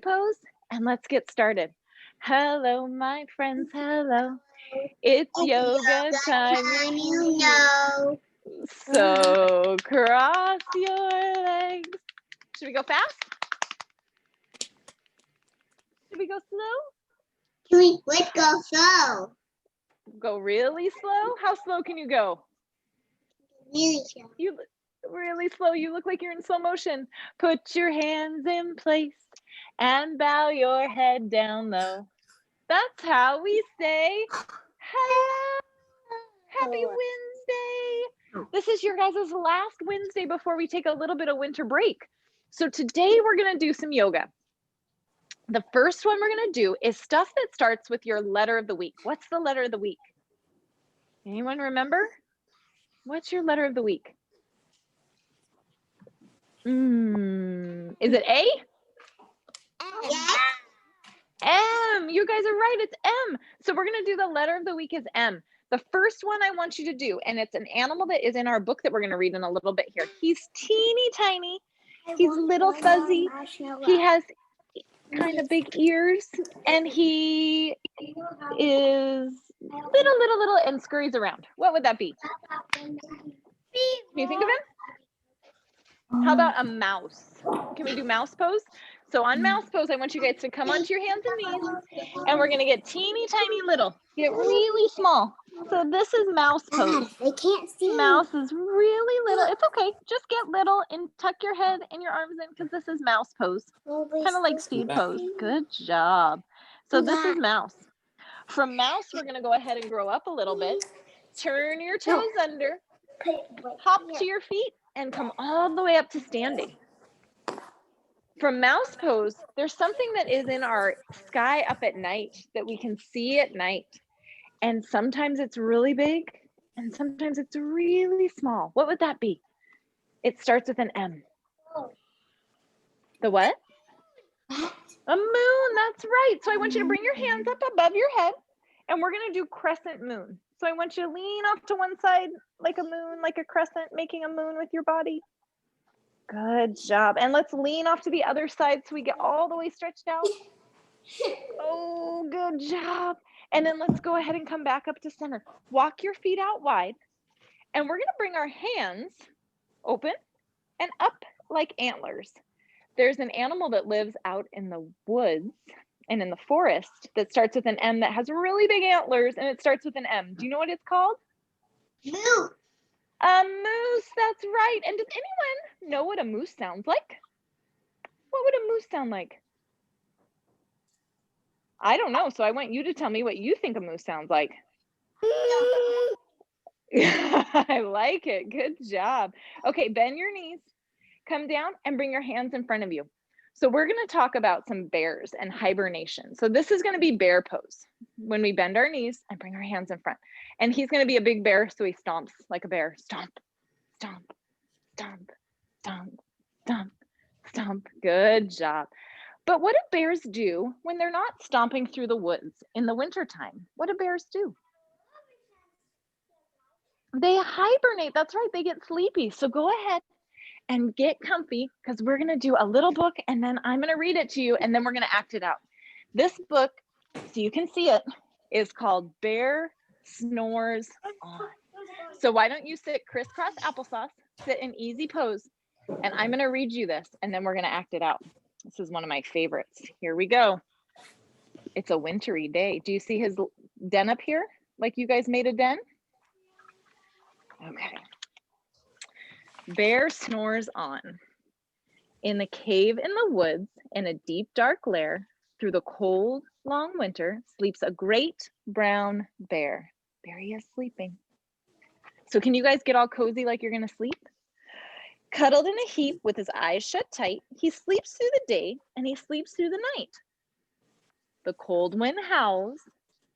pose, and let's get started. Hello, my friends, hello. It's yoga time, you know. So cross your legs. Should we go fast? Should we go slow? Let's go slow. Go really slow? How slow can you go? Really slow. You really slow. You look like you're in slow motion. Put your hands in place and bow your head down low. That's how we say hello. Happy Wednesday. This is your guys' last Wednesday before we take a little bit of winter break. So today we're going to do some yoga. The first one we're going to do is stuff that starts with your letter of the week. What's the letter of the week? Anyone remember? What's your letter of the week? Is it A? Yes. M. You guys are right. It's M. So we're going to do the letter of the week is M. The first one I want you to do, and it's an animal that is in our book that we're going to read in a little bit here. He's teeny tiny. He's little fuzzy. He has kind of big ears, and he is little, and scurries around. What would that be? Can you think of him? How about a mouse? Can we do mouse pose? So on mouse pose, I want you guys to come onto your hands and knees, and we're going to get teeny tiny little. Get really small. So this is mouse pose. They can't see. Mouse is really little. It's okay. Just get little and tuck your head and your arms in because this is mouse pose. Kind of like seed pose. Good job. So this is mouse. From mouse, we're going to go ahead and grow up a little bit. Turn your toes under. Hop to your feet and come all the way up to standing. From mouse pose, there's something that is in our sky up at night that we can see at night. And sometimes it's really big and sometimes it's really small. What would that be? It starts with an M. The what? A moon, that's right. So I want you to bring your hands up above your head and we're going to do crescent moon. So I want you to lean off to one side like a moon, like a crescent, making a moon with your body. Good job. And let's lean off to the other side so we get all the way stretched out. Oh, good job. And then let's go ahead and come back up to center. Walk your feet out wide. And we're going to bring our hands open and up like antlers. There's an animal that lives out in the woods and in the forest that starts with an M that has really big antlers, and it starts with an M. Do you know what it's called? Moose. A moose, that's right. And does anyone know what a moose sounds like? What would a moose sound like? I don't know, so I want you to tell me what you think a moose sounds like. I like it. Good job. Okay, bend your knees, come down and bring your hands in front of you. So we're going to talk about some bears and hibernation. So this is going to be bear pose when we bend our knees and bring our hands in front. And he's going to be a big bear, so he stomps like a bear. Stomp, stomp, stomp, stomp, stomp, stomp. Good job. But what do bears do when they're not stomping through the woods in the wintertime? What do bears do? They hibernate. That's right. They get sleepy. So go ahead and get comfy because we're going to do a little book and then I'm going to read it to you and then we're going to act it out. This book, so you can see it, is called Bear Snores On. So why don't you sit crisscross applesauce, sit in easy pose, and I'm going to read you this and then we're going to act it out. This is one of my favorites. Here we go. It's a wintry day. Do you see his den up here? Like you guys made a den? Okay. Bear snores on. In the cave in the woods, in a deep dark lair, through the cold, long winter, sleeps a great brown bear. There he is sleeping. So can you guys get all cozy like you're gonna sleep? Cuddled in a heap with his eyes shut tight, he sleeps through the day and he sleeps through the night. The cold wind howls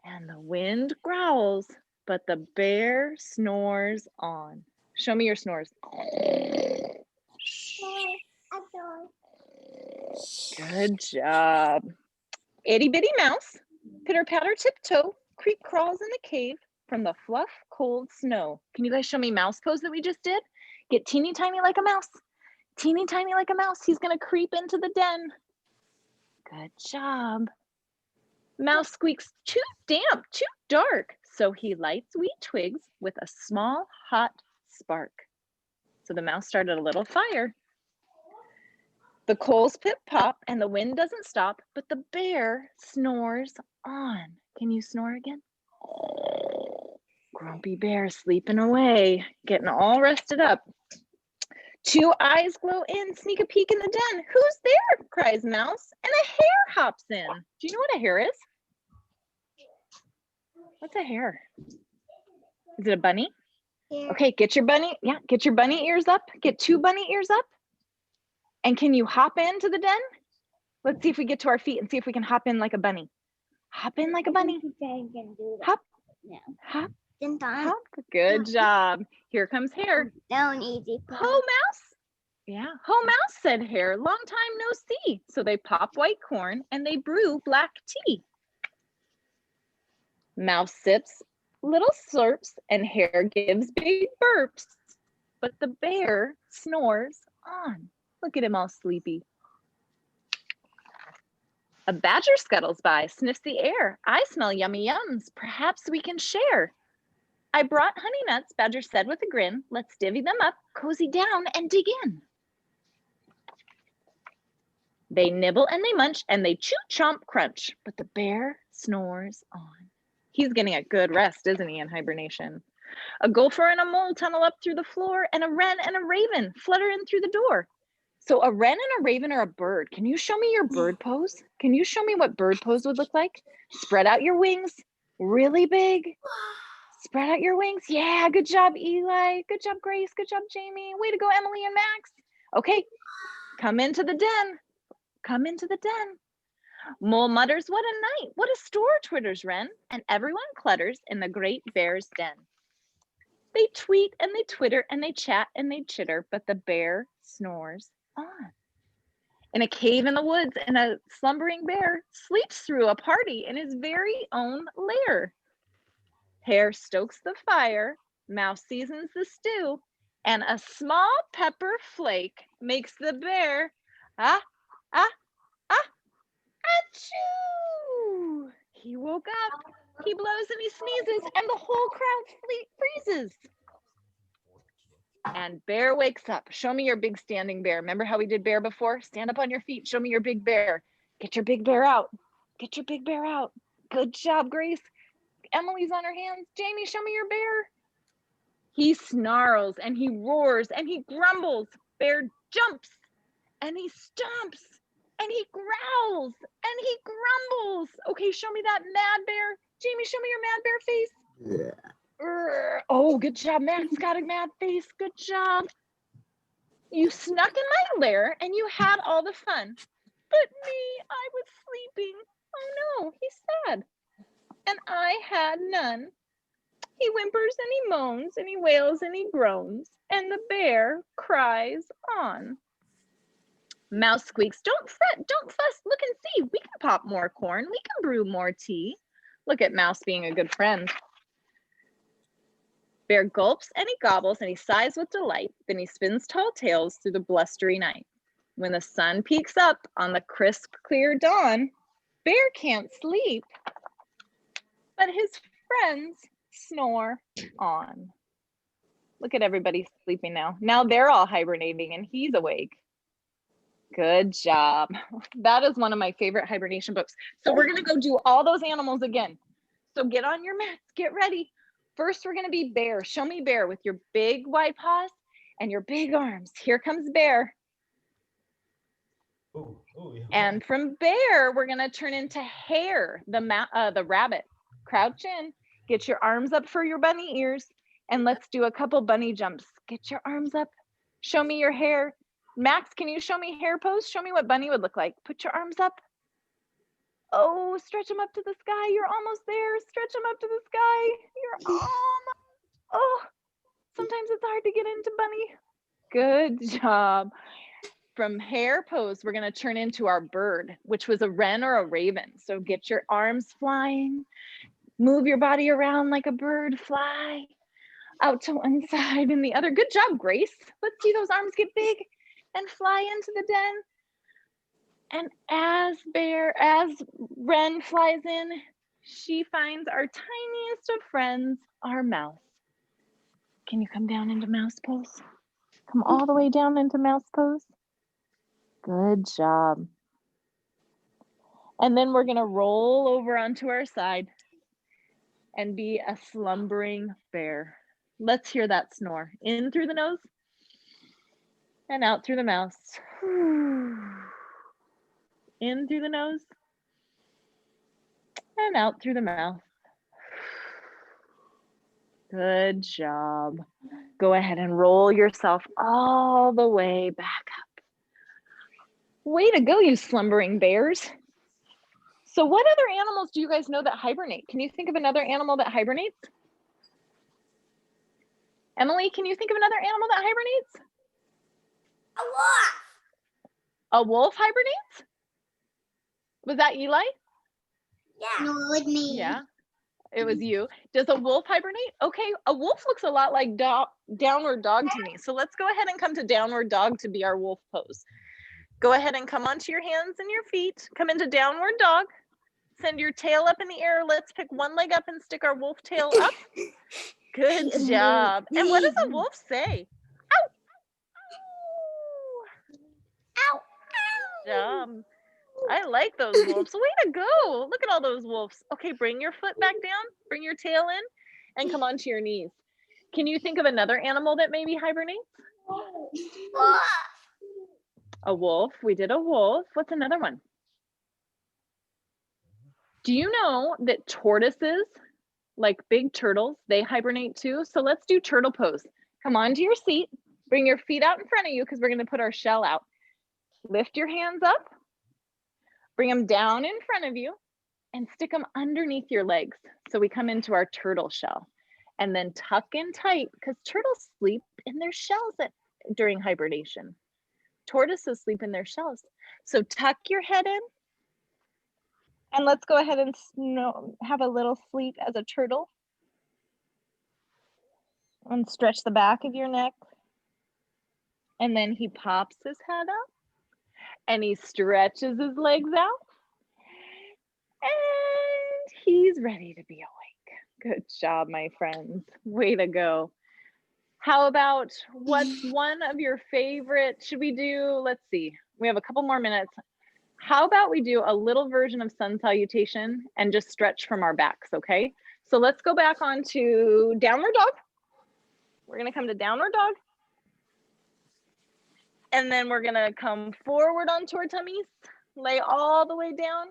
and the wind growls, but the bear snores on. Show me your snores. Good job. Itty bitty mouse, pitter patter tiptoe, creep crawls in the cave from the fluff cold snow. Can you guys show me mouse pose that we just did? Get teeny tiny like a mouse. Teeny tiny like a mouse. He's gonna creep into the den. Good job. Mouse squeaks, too damp, too dark. So he lights wee twigs with a small hot spark. So the mouse started a little fire. The coals pip pop and the wind doesn't stop, but the bear snores on. Can you snore again? Grumpy bear sleeping away, getting all rested up. Two eyes glow in, sneak a peek in the den. Who's there? Cries Mouse, and a hare hops in. Do you know what a hare is? What's a hare? Is it a bunny? Here. Okay, get your bunny ears up. Get 2 bunny ears up. And can you hop into the den? Let's see if we get to our feet and see if we can hop in like a bunny. Hop in like a bunny. Hop. Yeah. Hop. Hop. Hop. Good job. Here comes Hare. Down easy. Ho, Mouse. Yeah. Ho, Mouse, said Hare. Long time no see. So they pop white corn and they brew black tea. Mouse sips little slurps and Hare gives big burps. But the bear snores on. Look at him all sleepy. A badger scuttles by, sniffs the air. I smell yummy yums. Perhaps we can share. I brought honey nuts, Badger said with a grin. Let's divvy them up, cozy down, and dig in. They nibble and they munch and they chew, chomp, crunch. But the bear snores on. He's getting a good rest, isn't he, in hibernation? A gopher and a mole tunnel up through the floor, and a wren and a raven flutter in through the door. So a wren and a raven are a bird. Can you show me your bird pose? Can you show me what bird pose would look like? Spread out your wings, really big. Spread out your wings. Yeah, good job, Eli. Good job, Grace. Good job, Jamie. Way to go, Emily and Max. Okay, come into the den. Come into the den. Mole mutters, what a night. What a store, twitters wren. And everyone clutters in the great bear's den. They tweet and they twitter and they chat and they chitter, but the bear snores on. In a cave in the woods, and a slumbering bear sleeps through a party in his very own lair. Hare stokes the fire, Mouse seasons the stew, and a small pepper flake makes the bear achoo! He woke up, he blows and he sneezes, and the whole crowd freezes. And bear wakes up. Show me your big standing bear. Remember how we did bear before? Stand up on your feet. Show me your big bear. Get your big bear out. Get your big bear out. Good job, Grace. Emily's on her hands. Jamie, show me your bear. He snarls and he roars and he grumbles. Bear jumps and he stomps and he growls and he grumbles. Okay, show me that mad bear. Jamie, show me your mad bear face. Yeah. Oh, good job. Max got a mad face. Good job. You snuck in my lair and you had all the fun. But me, I was sleeping. Oh no, he's sad. And I had none. He whimpers and he moans and he wails and he groans. And the bear cries on. Mouse squeaks, don't fret, don't fuss, look and see. We can pop more corn. We can brew more tea. Look at Mouse being a good friend. Bear gulps and he gobbles and he sighs with delight. Then he spins tall tales through the blustery night. When the sun peeks up on the crisp, clear dawn, Bear can't sleep, but his friends snore on. Look at everybody sleeping now. Now they're all hibernating and he's awake. Good job. That is one of my favorite hibernation books. So we're going to go do all those animals again. So get on your mats, get ready. First, we're going to be bear. Show me bear with your big wide paws and your big arms. Here comes bear. Yeah. And from bear, we're going to turn into hare, the rabbit. Crouch in, get your arms up for your bunny ears, and let's do a couple bunny jumps. Get your arms up. Show me your hair. Max, can you show me hair pose? Show me what bunny would look like. Put your arms up. Oh, stretch them up to the sky. You're almost there. Stretch them up to the sky. You're almost. Oh, sometimes it's hard to get into bunny. Good job. From hare pose, we're going to turn into our bird, which was a wren or a raven. So get your arms flying. Move your body around like a bird. Fly out to one side and the other. Good job, Grace. Let's see those arms get big and fly into the den. And as Wren flies in, she finds our tiniest of friends, our mouse. Can you come down into mouse pose? Come all the way down into mouse pose. Good job. And then we're going to roll over onto our side and be a slumbering bear. Let's hear that snore. In through the nose and out through the mouth. In through the nose and out through the mouth. Good job. Go ahead and roll yourself all the way back up. Way to go, you slumbering bears. So what other animals do you guys know that hibernate? Can you think of another animal that hibernates? Emily, can you think of another animal that hibernates? A wolf. A wolf hibernates? Was that Eli? Yeah. No, it was me. Yeah, it was you. Does a wolf hibernate? Okay, a wolf looks a lot like downward dog to me. So let's go ahead and come to downward dog to be our wolf pose. Go ahead and come onto your hands and your feet. Come into downward dog. Send your tail up in the air. Let's pick one leg up and stick our wolf tail up. Good job. And what does a wolf say? Ow! Ow! Good job. I like those wolves. Way to go. Look at all those wolves. Okay, bring your foot back down. Bring your tail in and come onto your knees. Can you think of another animal that maybe hibernates? Wolf. A wolf. We did a wolf. What's another one? Do you know that tortoises, like big turtles, they hibernate too? So let's do turtle pose. Come onto your seat. Bring your feet out in front of you because we're going to put our shell out. Lift your hands up. Bring them down in front of you and stick them underneath your legs. So we come into our turtle shell and then tuck in tight because turtles sleep in their shells during hibernation. Tortoises sleep in their shells. So tuck your head in and let's go ahead and have a little sleep as a turtle. And stretch the back of your neck. And then he pops his head up and he stretches his legs out. And he's ready to be awake. Good job, my friends. Way to go. How about what's one of your favorite? Should we do, let's see, we have a couple more minutes. How about we do a little version of sun salutation and just stretch from our backs, okay? So let's go back onto downward dog. We're gonna come to downward dog. And then we're gonna come forward onto our tummies, lay all the way down.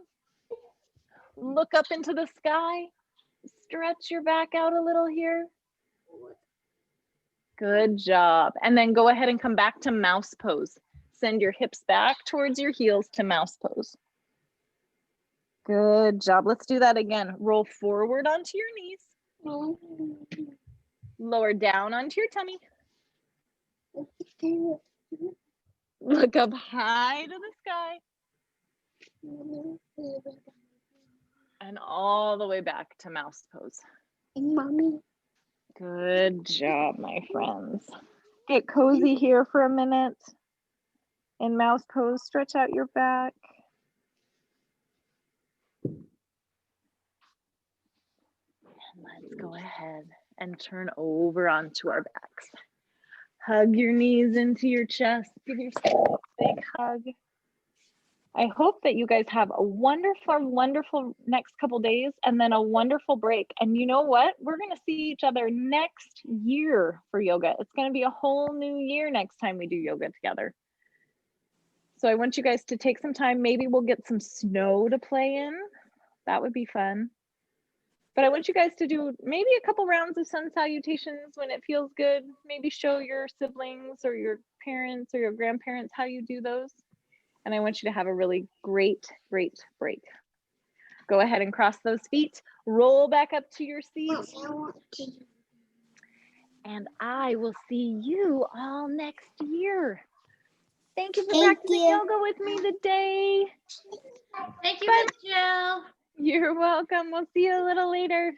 Look up into the sky, stretch your back out a little here. Good job. And then go ahead and come back to mouse pose. Send your hips back towards your heels to mouse pose. Good job. Let's do that again. Roll forward onto your knees. Lower down onto your tummy. Look up high to the sky. And all the way back to mouse pose. Mommy. Good job, my friends. Get cozy here for a minute. In mouse pose, stretch out your back. And let's go ahead and turn over onto our backs. Hug your knees into your chest. Give yourself a big hug. I hope that you guys have a wonderful, wonderful next couple days and then a wonderful break. And you know what? We're going to see each other next year for yoga. It's going to be a whole new year next time we do yoga together. So I want you guys to take some time. Maybe we'll get some snow to play in. That would be fun. But I want you guys to do maybe a couple rounds of sun salutations when it feels good. Maybe show your siblings or your parents or your grandparents how you do those. And I want you to have a really great, great break. Go ahead and cross those feet. Roll back up to your seat. And I will see you all next year. Thank you for practicing yoga with me today. Thank you, Miss Jill. You're welcome. We'll see you a little later.